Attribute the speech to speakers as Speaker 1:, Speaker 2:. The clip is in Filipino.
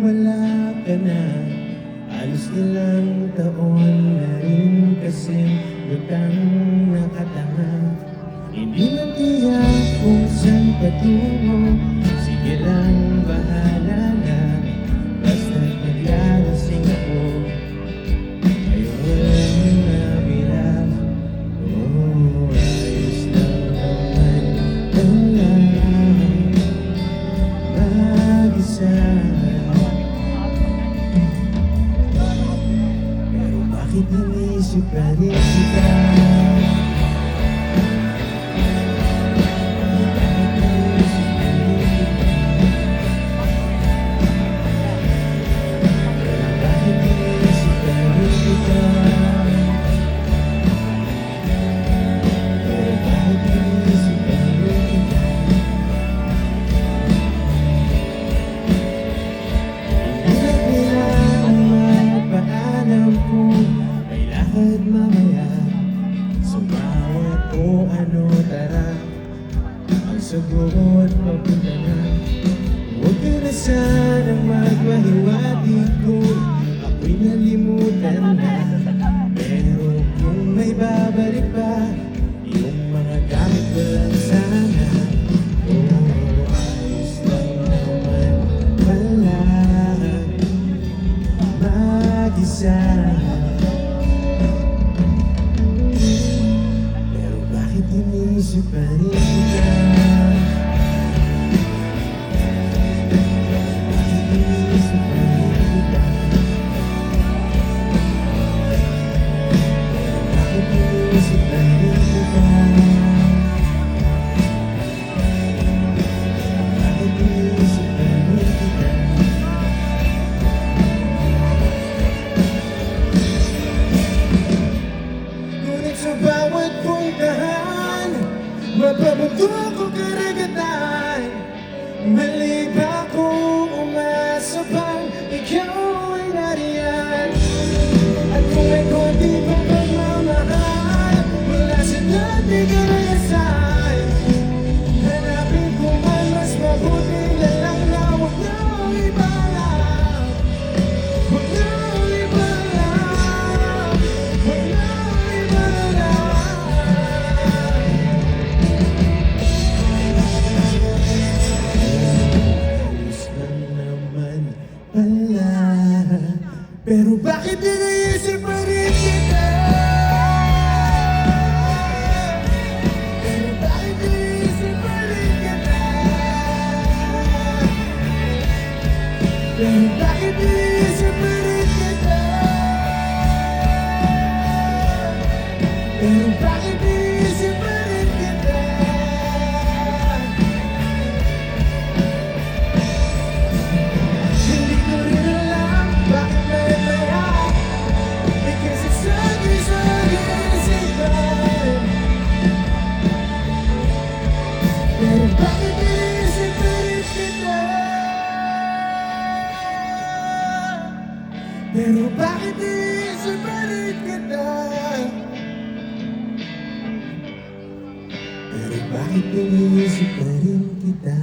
Speaker 1: wala ka na. Halos ilang taon na rin kasing lutang nakatanga. Hindi man tiyak kung saan patungo, sige lang bahala na. Basta't naglalasing ako, ngayon walang nabilang. Oh, ayos lang naman lang mag-isa. Pero bakit inisip pa rin kita? Mamaya sa bawat o ano, tara, ang sagot papunta na. Huwag ka na sanang magmahiwati ko, ako'y nalimutan na. Pero kung may babalik pa, yung mga gamit ko lang sana. Oh, ayos lang naman pala mag-isa. Inisip pa rin kita. Bakit inisip pa rin kita? Bakit inisip pa rin kita? Bakit inisip pa rin kita? Ngunit sa bawat puntahan, mapabuto ko karagatan. Mali ba kung umasa pang ikaw ay nariyan? At kung may konti pang pagmamahal mula sa dati kalayasan, hanapin ko man mas mabuti na lang na huwag na ibalak. Huwag na ibalak. Huwag na ibalak. Pero bakit iniisip pa rin kita? Pero bakit iniisip pa rin kita? Pero bakit iniisip pa rin kita? Pero bakit iniisip pa rin kita? Hindi ko rin alam bakit pero bakit iisip pa rin kita? Pero bakit iisip pa rin kita?